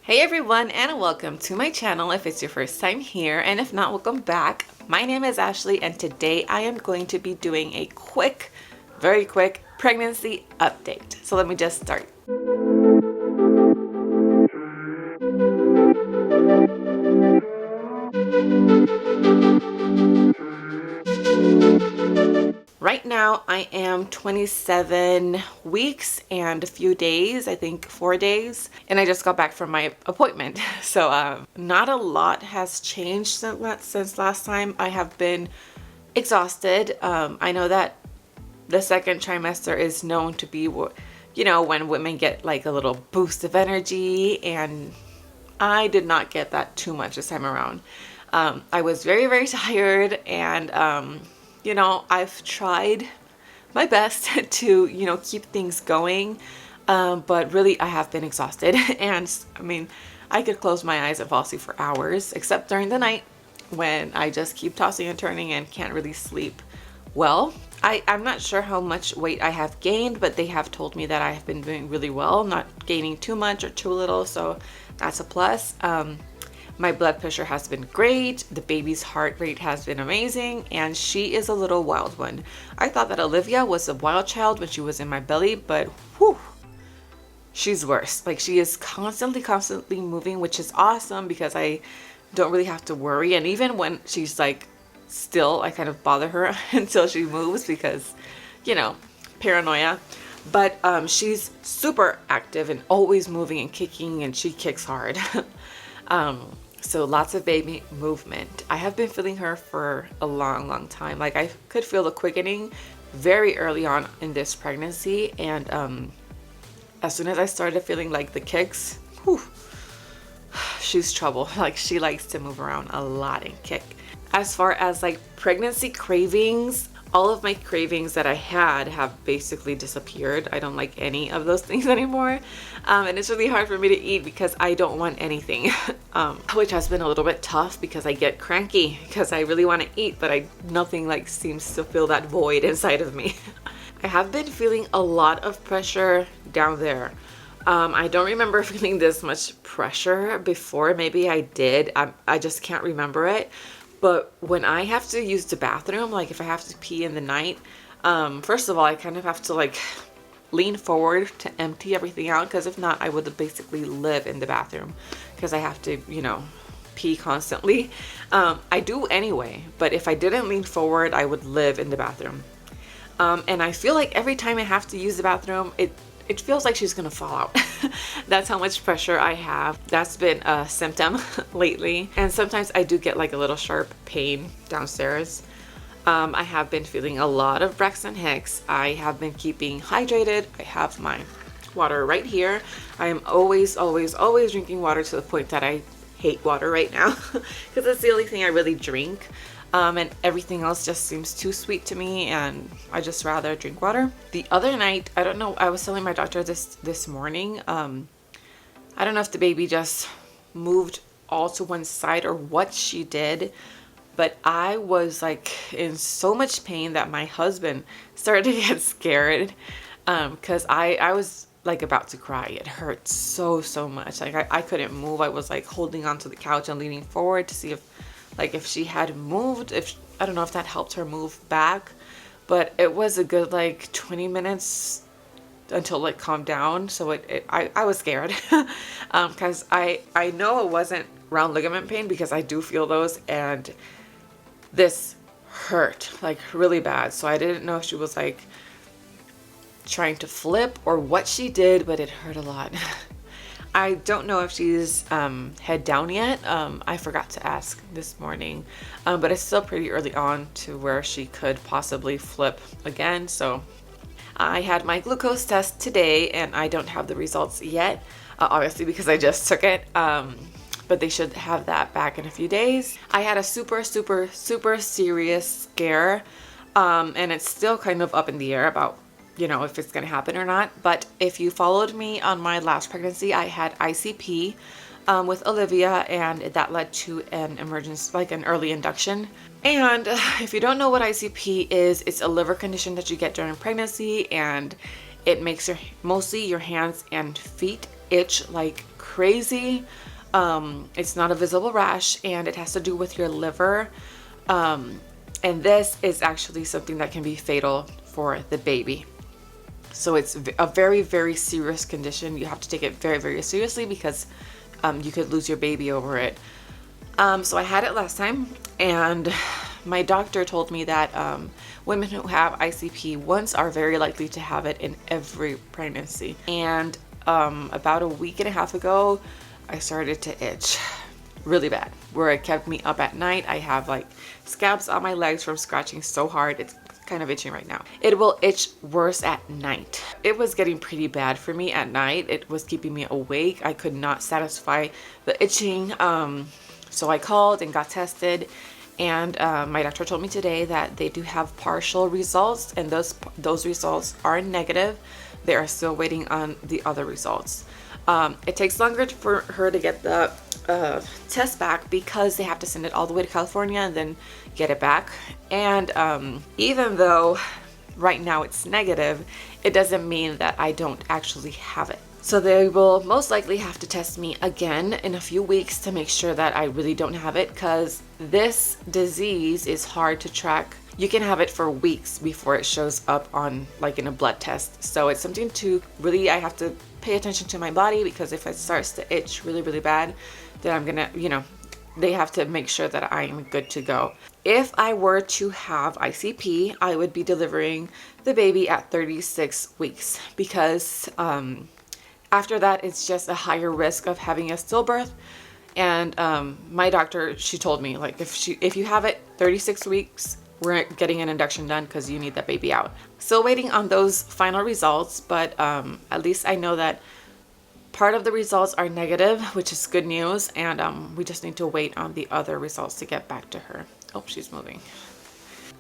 Hey everyone, and welcome to my channel if it's your first time here, and if not, welcome back. My name is Ashley, and today I am going to be doing a very quick pregnancy update. So let me just start. Right now I am 27 weeks and a few days, I think 4 days, and I just got back from my appointment. So not a lot has changed since last time. I have been exhausted. I know that the second trimester is known to be, when women get like a little boost of energy, and I did not get that too much this time around. I was very tired, and I've tried my best to, keep things going, but really I have been exhausted. And I mean, I could close my eyes and fall asleep for hours, except during the night when I just keep tossing and turning and can't really sleep well. I'm not sure how much weight I have gained, but they have told me that I have been doing really well, not gaining too much or too little, so that's a plus. My blood pressure has been great, the baby's heart rate has been amazing, and she is a little wild one. I thought that Olivia was a wild child when she was in my belly, but whew, she's worse. Like, she is constantly moving, which is awesome because I don't really have to worry. And even when she's like still, I kind of bother her until she moves because, paranoia. But she's super active and always moving and kicking, and she kicks hard. So lots of baby movement. I have been feeling her for a long time. Like, I could feel the quickening very early on in this pregnancy, and as soon as I started feeling like the kicks, whew, she's trouble. Like, she likes to move around a lot and kick. As far as like pregnancy cravings, all of my cravings that I had have basically disappeared. I don't like any of those things anymore. And it's really hard for me to eat because I don't want anything, which has been a little bit tough because I get cranky because I really want to eat, but nothing like seems to fill that void inside of me. I have been feeling a lot of pressure down there. I don't remember feeling this much pressure before. Maybe I did. I just can't remember it. But when I have to use the bathroom, like if I have to pee in the night, first of all, I kind of have to like lean forward to empty everything out, because if not, I would basically live in the bathroom because I have to, pee constantly. I do anyway, but if I didn't lean forward, I would live in the bathroom. And I feel like every time I have to use the bathroom, it feels like she's gonna fall out. That's how much pressure I have. That's been a symptom lately. And sometimes I do get like a little sharp pain downstairs. I have been feeling a lot of Braxton Hicks. I have been keeping hydrated. I have my water right here. I am always drinking water, to the point that I hate water right now because it's the only thing I really drink. And everything else just seems too sweet to me, and I just rather drink water. The other night, I don't know, I was telling my doctor this morning, I don't know if the baby just moved all to one side or what she did, but I was like in so much pain that my husband started to get scared, because I was like about to cry. It hurt so much. Like I couldn't move. I was like holding onto the couch and leaning forward to see if she had moved, I don't know if that helped her move back, but it was a good like 20 minutes until it calmed down. So I was scared because I know it wasn't round ligament pain, because I do feel those, and this hurt like really bad. So I didn't know if she was like trying to flip or what she did, but it hurt a lot. I don't know if she's head down yet. I forgot to ask this morning, but it's still pretty early on to where she could possibly flip again. So I had my glucose test today, and I don't have the results yet, obviously because I just took it, but they should have that back in a few days. I had a super serious scare, and it's still kind of up in the air about if it's going to happen or not. But if you followed me on my last pregnancy, I had ICP with Olivia, and that led to an emergency, like an early induction. And if you don't know what ICP is, it's a liver condition that you get during pregnancy, and it makes mostly your hands and feet itch like crazy. It's not a visible rash, and it has to do with your liver. And this is actually something that can be fatal for the baby. So it's a very, very serious condition. You have to take it very, very seriously because you could lose your baby over it. So I had it last time, and my doctor told me that women who have ICP once are very likely to have it in every pregnancy. And about a week and a half ago, I started to itch really bad, where it kept me up at night. I have like scabs on my legs from scratching so hard. It's kind of itching right now. It will itch worse at night. It was getting pretty bad for me at night. It was keeping me awake. I could not satisfy the itching. So I called and got tested, and my doctor told me today that they do have partial results, and those results are negative. They are still waiting on the other results. It takes longer for her to get the test back because they have to send it all the way to California and then get it back. And even though right now it's negative, it doesn't mean that I don't actually have it. So they will most likely have to test me again in a few weeks to make sure that I really don't have it, because this disease is hard to track. You can have it for weeks before it shows up on like in a blood test. So it's something to really, I have to pay attention to my body, because if it starts to itch really, really bad, then I'm gonna, they have to make sure that I'm good to go. If I were to have ICP, I would be delivering the baby at 36 weeks, because after that, it's just a higher risk of having a stillbirth. And my doctor, she told me, like, if you have it 36 weeks, we're getting an induction done because you need that baby out. Still waiting on those final results, but at least I know that part of the results are negative, which is good news. And we just need to wait on the other results to get back to her. Oh, she's moving.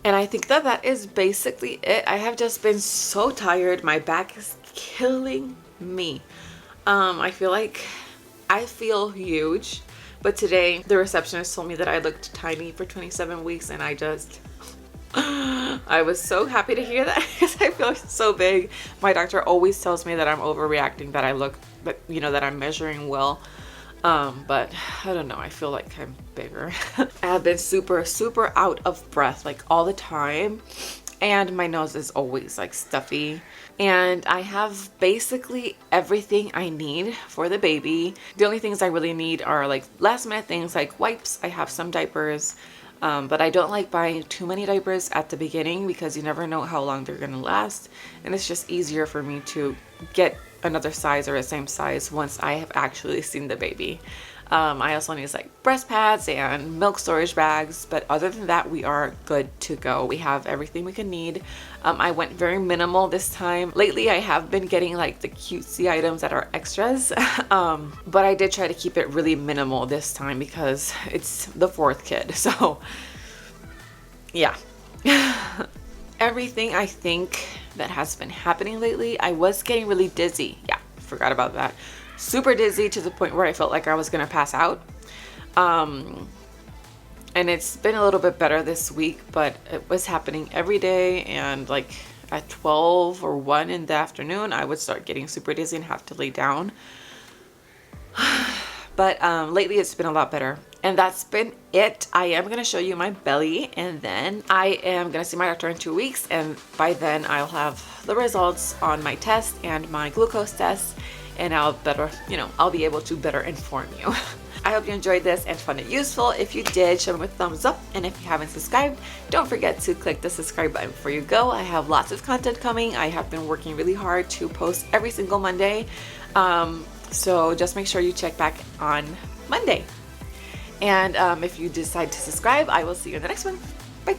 And I think that is basically it. I have just been so tired. My back is killing me. I feel huge, but today the receptionist told me that I looked tiny for 27 weeks, and I was so happy to hear that because I feel so big. My doctor always tells me that I'm overreacting, that I look, but that I'm measuring well. But I don't know, I feel like I'm bigger. I have been super, super out of breath like all the time. And my nose is always like stuffy. And I have basically everything I need for the baby. The only things I really need are like last minute things like wipes. I have some diapers, but I don't like buying too many diapers at the beginning because you never know how long they're gonna last. And it's just easier for me to get another size or the same size once I have actually seen the baby. I also need like breast pads and milk storage bags, but other than that, we are good to go. We have everything we can need. I went very minimal this time. Lately, I have been getting like the cutesy items that are extras, but I did try to keep it really minimal this time because it's the fourth kid. So yeah. Everything I think that has been happening lately, I was getting really dizzy. Yeah, forgot about that. Super dizzy to the point where I felt like I was gonna pass out. And it's been a little bit better this week, but it was happening every day, and like at 12 or 1 in the afternoon, I would start getting super dizzy and have to lay down. But lately it's been a lot better. And that's been it. I am going to show you my belly, and then I am going to see my doctor in 2 weeks, and by then I'll have the results on my test and my glucose test, and I'll be able to better inform you. I hope you enjoyed this and found it useful. If you did, show me a thumbs up, and if you haven't subscribed, don't forget to click the subscribe button before you go. I have lots of content coming. I have been working really hard to post every single Monday. So just make sure you check back on Monday. And if you decide to subscribe, I will see you in the next one. Bye.